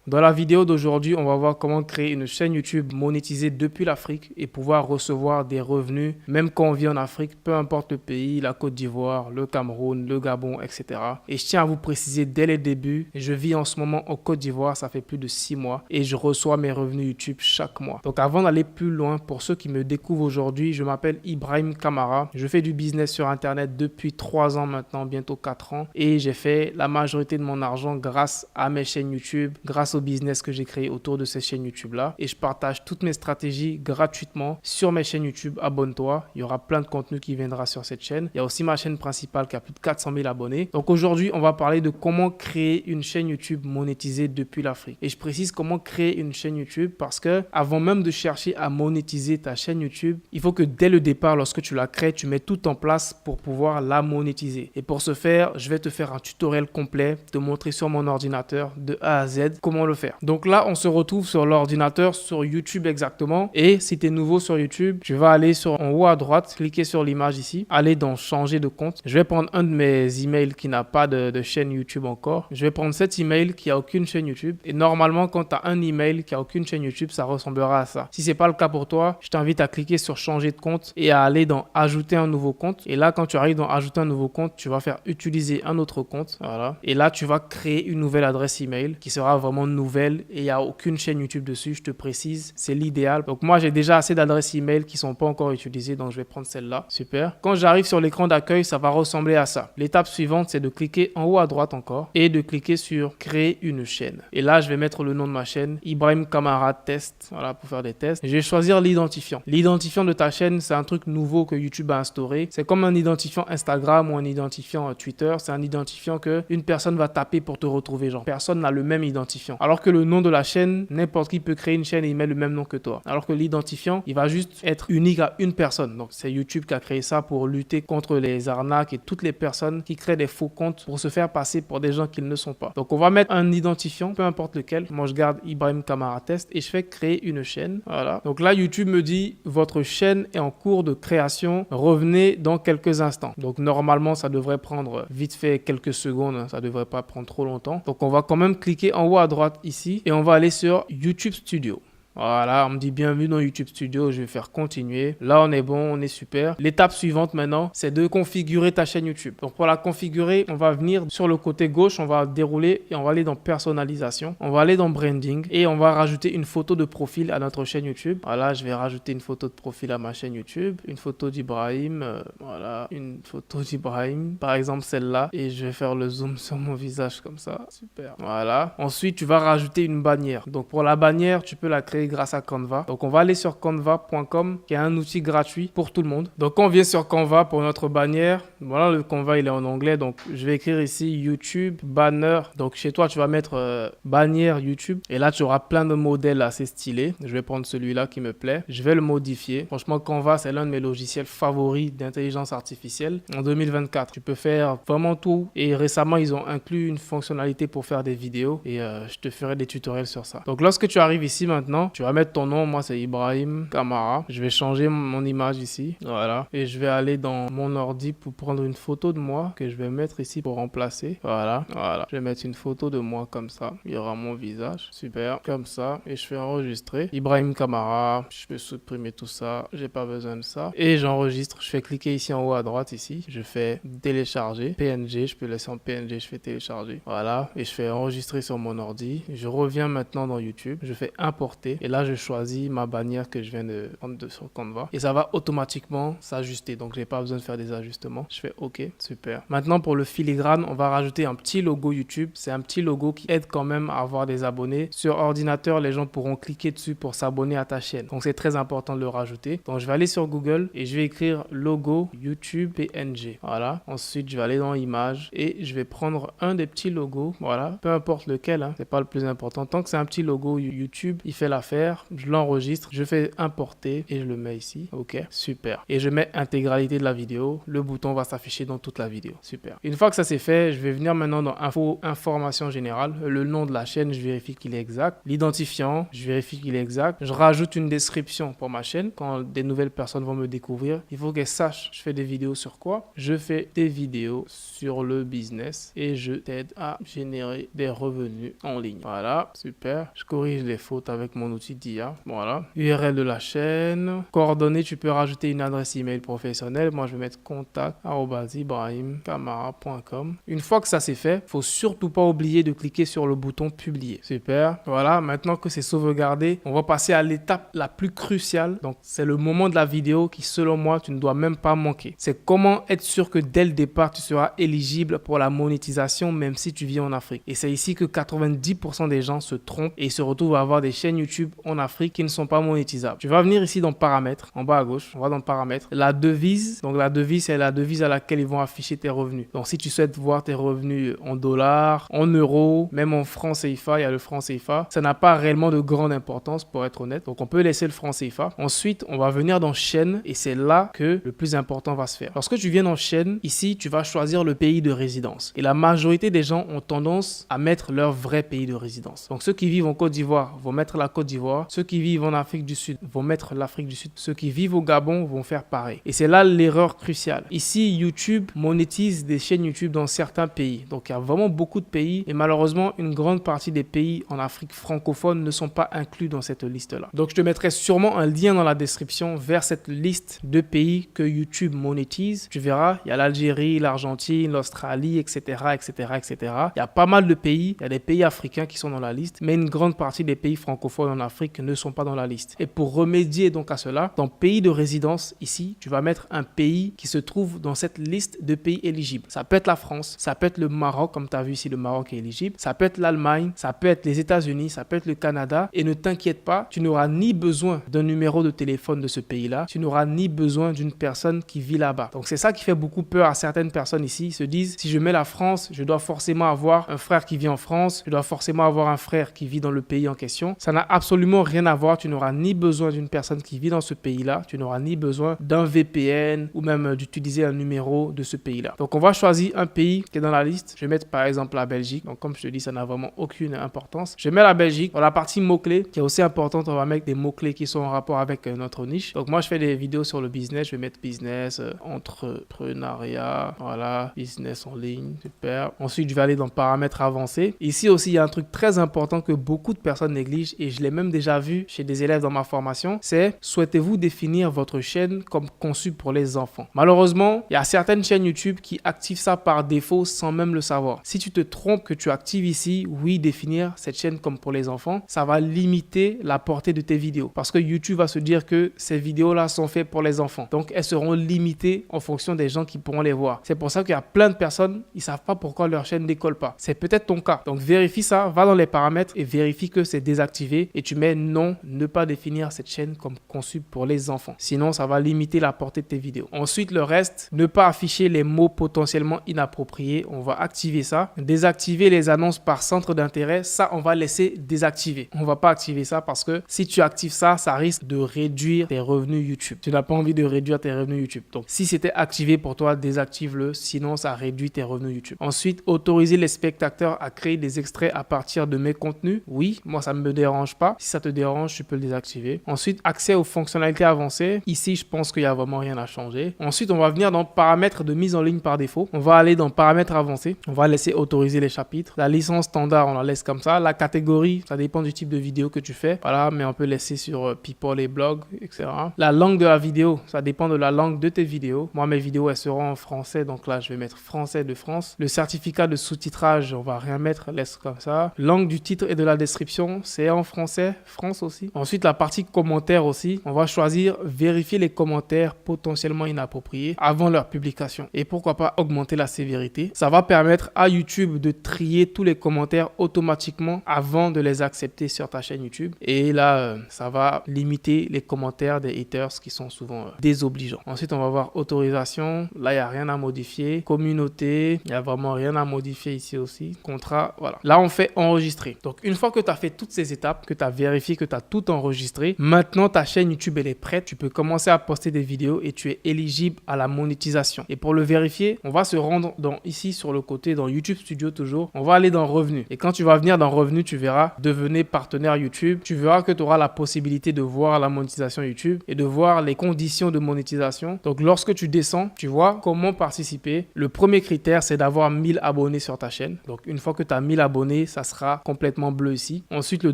Dans la vidéo d'aujourd'hui, on va voir comment créer une chaîne YouTube monétisée depuis l'Afrique et pouvoir recevoir des revenus même quand on vit en Afrique, peu importe le pays, la Côte d'Ivoire, le Cameroun, le Gabon, etc. Et je tiens à vous préciser dès le début, je vis en ce moment en Côte d'Ivoire, ça fait plus de 6 mois et je reçois mes revenus YouTube chaque mois. Donc avant d'aller plus loin, pour ceux qui me découvrent aujourd'hui, je m'appelle Ibrahim Kamara. Je fais du business sur Internet depuis 3 ans maintenant, bientôt 4 ans. Et j'ai fait la majorité de mon argent grâce à mes chaînes YouTube, grâce au business que j'ai créé autour de ces chaînes YouTube là. Et je partage toutes mes stratégies gratuitement sur mes chaînes YouTube. Abonne-toi, il y aura plein de contenu qui viendra sur cette chaîne. Il y a aussi ma chaîne principale qui a plus de 400 000 abonnés. Donc aujourd'hui, on va parler de comment créer une chaîne YouTube monétisée depuis l'Afrique. Et je précise comment créer une chaîne YouTube parce que avant même de chercher à monétiser ta chaîne YouTube, il faut que dès le départ, lorsque tu la crées, tu mets tout en place pour pouvoir la monétiser. Et pour ce faire, je vais te faire un tutoriel complet, te montrer sur mon ordinateur de A à Z comment le faire. Donc là, on se retrouve sur l'ordinateur, sur YouTube exactement. Et si tu es nouveau sur YouTube, tu vas aller en haut à droite, cliquer sur l'image ici, aller dans changer de compte. Je vais prendre un de mes emails qui n'a pas de chaîne YouTube encore. Je vais prendre cet email qui a aucune chaîne YouTube. Et normalement, quand tu as un email qui a aucune chaîne YouTube, ça ressemblera à ça. Si c'est pas le cas pour toi, je t'invite à cliquer sur changer de compte et à aller dans ajouter un nouveau compte. Et là, quand tu arrives dans ajouter un nouveau compte, tu vas faire utiliser un autre compte. Voilà. Et là, tu vas créer une nouvelle adresse email qui sera vraiment nouvelle et il n'y a aucune chaîne YouTube dessus. Je te précise, c'est l'idéal. Donc moi, j'ai déjà assez d'adresses email qui sont pas encore utilisées, donc je vais prendre celle-là. Super. Quand j'arrive sur l'écran d'accueil, ça va ressembler à ça. L'étape suivante, c'est de cliquer en haut à droite encore et de cliquer sur créer une chaîne. Et là, je vais mettre le nom de ma chaîne, Ibrahim Kamara Test, voilà, pour faire des tests. Je vais choisir l'identifiant. L'identifiant de ta chaîne, c'est un truc nouveau que YouTube a instauré. C'est comme un identifiant Instagram ou un identifiant Twitter. C'est un identifiant que une personne va taper pour te retrouver. Genre, personne n'a le même identifiant. Alors que le nom de la chaîne, n'importe qui peut créer une chaîne et il met le même nom que toi. Alors que l'identifiant, il va juste être unique à une personne. Donc, c'est YouTube qui a créé ça pour lutter contre les arnaques et toutes les personnes qui créent des faux comptes pour se faire passer pour des gens qu'ils ne sont pas. Donc, on va mettre un identifiant, peu importe lequel. Moi, je garde Ibrahim Kamara Test et je fais créer une chaîne. Voilà. Donc là, YouTube me dit, votre chaîne est en cours de création. Revenez dans quelques instants. Donc, normalement, ça devrait prendre vite fait quelques secondes. Ça devrait pas prendre trop longtemps. Donc, on va quand même cliquer en haut à droite ici et on va aller sur YouTube Studio. Voilà, on me dit bienvenue dans YouTube Studio, je vais faire continuer. Là, on est bon, on est super. L'étape suivante maintenant, c'est de configurer ta chaîne YouTube. Donc pour la configurer, on va venir sur le côté gauche, on va dérouler et on va aller dans personnalisation. On va aller dans branding et on va rajouter une photo de profil à notre chaîne YouTube. Voilà, je vais rajouter une photo de profil à ma chaîne YouTube. Une photo d'Ibrahim, voilà, une photo d'Ibrahim, par exemple celle-là. Et je vais faire le zoom sur mon visage comme ça. Super. Voilà. Ensuite, tu vas rajouter une bannière. Donc pour la bannière, tu peux la créer grâce à Canva. Donc on va aller sur canva.com qui est un outil gratuit pour tout le monde. Donc on vient sur Canva pour notre bannière. Voilà, le Canva il est en anglais, donc je vais écrire ici YouTube banner. Donc chez toi tu vas mettre bannière YouTube et là tu auras plein de modèles assez stylés. Je vais prendre celui-là qui me plaît. Je vais le modifier. Franchement Canva c'est l'un de mes logiciels favoris d'intelligence artificielle en 2024. Tu peux faire vraiment tout et récemment ils ont inclus une fonctionnalité pour faire des vidéos et je te ferai des tutoriels sur ça. Donc lorsque tu arrives ici maintenant, tu vas mettre ton nom, moi c'est Ibrahim Kamara. Je vais changer mon image ici, voilà. Et je vais aller dans mon ordi pour prendre une photo de moi que je vais mettre ici pour remplacer. Voilà, voilà. Je vais mettre une photo de moi comme ça. Il y aura mon visage, super, comme ça. Et je fais enregistrer. Ibrahim Kamara, je peux supprimer tout ça, j'ai pas besoin de ça. Et j'enregistre, je fais cliquer ici en haut à droite ici. Je fais télécharger, PNG, je peux laisser en PNG, je fais télécharger. Voilà, et je fais enregistrer sur mon ordi. Je reviens maintenant dans YouTube, je fais importer. Et là, je choisis ma bannière que je viens de prendre sur Canva. Et ça va automatiquement s'ajuster. Donc, j'ai pas besoin de faire des ajustements. Je fais OK, super. Maintenant, pour le filigrane, on va rajouter un petit logo YouTube. C'est un petit logo qui aide quand même à avoir des abonnés. Sur ordinateur, les gens pourront cliquer dessus pour s'abonner à ta chaîne. Donc, c'est très important de le rajouter. Donc, je vais aller sur Google et je vais écrire logo YouTube PNG. Voilà. Ensuite, je vais aller dans images et je vais prendre un des petits logos. Voilà. Peu importe lequel, hein. C'est pas le plus important. Tant que c'est un petit logo YouTube, il fait l'affaire. faire, je l'enregistre, je fais importer et je le mets ici. Ok, super. Et je mets intégralité de la vidéo. Le bouton va s'afficher dans toute la vidéo. Super. Une fois que ça c'est fait, je vais venir maintenant dans info, information générale. Le nom de la chaîne, je vérifie qu'il est exact. L'identifiant, je vérifie qu'il est exact. Je rajoute une description pour ma chaîne. Quand des nouvelles personnes vont me découvrir, il faut qu'elles sachent je fais des vidéos sur quoi. Je fais des vidéos sur le business et je t'aide à générer des revenus en ligne. Voilà, super. Je corrige les fautes avec mon outil d'IA. Voilà. URL de la chaîne. Coordonnées, tu peux rajouter une adresse email professionnelle. Moi, je vais mettre contact@ibrahimkamara.com. Une fois que ça c'est fait, faut surtout pas oublier de cliquer sur le bouton publier. Super. Voilà, maintenant que c'est sauvegardé, on va passer à l'étape la plus cruciale. Donc, c'est le moment de la vidéo qui, selon moi, tu ne dois même pas manquer. C'est comment être sûr que dès le départ, tu seras éligible pour la monétisation, même si tu vis en Afrique. Et c'est ici que 90% des gens se trompent et se retrouvent à avoir des chaînes YouTube en Afrique qui ne sont pas monétisables. Tu vas venir ici dans paramètres, en bas à gauche, on va dans paramètres. La devise, donc la devise, c'est la devise à laquelle ils vont afficher tes revenus. Donc, si tu souhaites voir tes revenus en dollars, en euros, même en francs CFA, il y a le franc CFA. Ça n'a pas réellement de grande importance pour être honnête. Donc, on peut laisser le franc CFA. Ensuite, on va venir dans chaîne et c'est là que le plus important va se faire. Lorsque tu viens dans chaîne, ici, tu vas choisir le pays de résidence. Et la majorité des gens ont tendance à mettre leur vrai pays de résidence. Donc, ceux qui vivent en Côte d'Ivoire vont mettre la Côte d'Ivoire. Ceux qui vivent en Afrique du Sud vont mettre l'Afrique du Sud. Ceux qui vivent au Gabon vont faire pareil. Et c'est là l'erreur cruciale. Ici, YouTube monétise des chaînes YouTube dans certains pays. Donc, il y a vraiment beaucoup de pays et malheureusement, une grande partie des pays en Afrique francophone ne sont pas inclus dans cette liste-là. Donc, je te mettrai sûrement un lien dans la description vers cette liste de pays que YouTube monétise. Tu verras, il y a l'Algérie, l'Argentine, l'Australie, etc., etc., etc. Il y a pas mal de pays. Il y a des pays africains qui sont dans la liste, mais une grande partie des pays francophones en Afrique ne sont pas dans la liste. Et pour remédier donc à cela, dans pays de résidence, ici, tu vas mettre un pays qui se trouve dans cette liste de pays éligibles. Ça peut être la France, ça peut être le Maroc, comme tu as vu ici, le Maroc est éligible. Ça peut être l'Allemagne, ça peut être les États-Unis, ça peut être le Canada. Et ne t'inquiète pas, tu n'auras ni besoin d'un numéro de téléphone de ce pays-là, tu n'auras ni besoin d'une personne qui vit là-bas. Donc c'est ça qui fait beaucoup peur à certaines personnes ici. Ils se disent, si je mets la France, je dois forcément avoir un frère qui vit en France, je dois forcément avoir un frère qui vit dans le pays en question. Ça n'a absolument rien à voir. Tu n'auras ni besoin d'une personne qui vit dans ce pays-là, tu n'auras ni besoin d'un VPN ou même d'utiliser un numéro de ce pays-là. Donc on va choisir un pays qui est dans la liste. Je vais mettre par exemple la Belgique. Donc comme je te dis, ça n'a vraiment aucune importance. Je mets la Belgique. Dans la partie mots-clés qui est aussi importante, on va mettre des mots-clés qui sont en rapport avec notre niche. Donc moi, je fais des vidéos sur le business. Je vais mettre business, entrepreneuriat, voilà, business en ligne, super. Ensuite, je vais aller dans paramètres avancés. Ici aussi, il y a un truc très important que beaucoup de personnes négligent et je l'ai même déjà vu chez des élèves dans ma formation. C'est souhaitez-vous définir votre chaîne comme conçue pour les enfants? Malheureusement, il y a certaines chaînes YouTube qui activent ça par défaut sans même le savoir. Si tu te trompes que tu actives ici, oui, définir cette chaîne comme pour les enfants, ça va limiter la portée de tes vidéos parce que YouTube va se dire que ces vidéos-là sont faites pour les enfants. Donc, elles seront limitées en fonction des gens qui pourront les voir. C'est pour ça qu'il y a plein de personnes, ils savent pas pourquoi leur chaîne décolle pas. C'est peut-être ton cas. Donc, vérifie ça, va dans les paramètres et vérifie que c'est désactivé et tu mets non, ne pas définir cette chaîne comme conçue pour les enfants. Sinon, ça va limiter la portée de tes vidéos. Ensuite, le reste, ne pas afficher les mots potentiellement inappropriés. On va activer ça. Désactiver les annonces par centre d'intérêt. Ça, on va laisser désactiver. On va pas activer ça parce que si tu actives ça, ça risque de réduire tes revenus YouTube. Tu n'as pas envie de réduire tes revenus YouTube. Donc, si c'était activé pour toi, désactive-le. Sinon, ça réduit tes revenus YouTube. Ensuite, autoriser les spectateurs à créer des extraits à partir de mes contenus. Oui, moi, ça ne me dérange pas. Si ça te dérange, tu peux le désactiver. Ensuite, accès aux fonctionnalités avancées. Ici, je pense qu'il n'y a vraiment rien à changer. Ensuite, on va venir dans paramètres de mise en ligne par défaut. On va aller dans paramètres avancés. On va laisser autoriser les chapitres. La licence standard, on la laisse comme ça. La catégorie, ça dépend du type de vidéo que tu fais. Voilà, mais on peut laisser sur People et blogs, etc. La langue de la vidéo, ça dépend de la langue de tes vidéos. Moi, mes vidéos, elles seront en français. Donc là, je vais mettre français de France. Le certificat de sous-titrage, on va rien mettre, laisse comme ça. Langue du titre et de la description, c'est en français, France aussi. Ensuite, la partie commentaires aussi, on va choisir vérifier les commentaires potentiellement inappropriés avant leur publication. Et pourquoi pas augmenter la sévérité. Ça va permettre à YouTube de trier tous les commentaires automatiquement avant de les accepter sur ta chaîne YouTube. Et là, ça va limiter les commentaires des haters qui sont souvent désobligeants. Ensuite, on va voir autorisation. Là, il n'y a rien à modifier. Communauté, il n'y a vraiment rien à modifier ici aussi. Contrat, voilà. Là, on fait enregistrer. Donc, une fois que tu as fait toutes ces étapes, que tu as vérifié vérifier que tu as tout enregistré. Maintenant, ta chaîne YouTube, elle est prête. Tu peux commencer à poster des vidéos et tu es éligible à la monétisation. Et pour le vérifier, on va se rendre ici sur le côté, dans YouTube Studio toujours. On va aller dans Revenus. Et quand tu vas venir dans Revenus, tu verras Devenez partenaire YouTube. Tu verras que tu auras la possibilité de voir la monétisation YouTube et de voir les conditions de monétisation. Donc, lorsque tu descends, tu vois comment participer. Le premier critère, c'est d'avoir 1000 abonnés sur ta chaîne. Donc, une fois que tu as 1000 abonnés, ça sera complètement bleu ici. Ensuite, le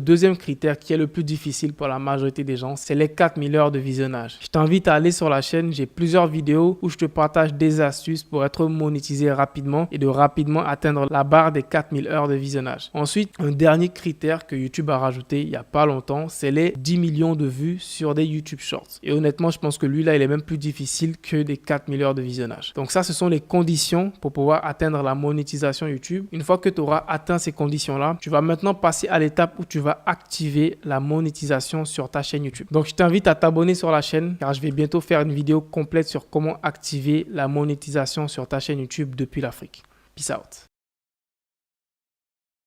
deuxième critère qui est le plus difficile pour la majorité des gens, c'est les 4000 heures de visionnage. Je t'invite à aller sur la chaîne. J'ai plusieurs vidéos où je te partage des astuces pour être monétisé rapidement et de rapidement atteindre la barre des 4000 heures de visionnage. Ensuite, un dernier critère que YouTube a rajouté il n'y a pas longtemps, c'est les 10 millions de vues sur des YouTube Shorts. Et honnêtement, je pense que lui là, il est même plus difficile que des 4000 heures de visionnage. Donc ça, ce sont les conditions pour pouvoir atteindre la monétisation YouTube. Une fois que tu auras atteint ces conditions-là, tu vas maintenant passer à l'étape où tu vas activer la monétisation sur ta chaîne YouTube. Donc, je t'invite à t'abonner sur la chaîne car je vais bientôt faire une vidéo complète sur comment activer la monétisation sur ta chaîne YouTube depuis l'Afrique. Peace out.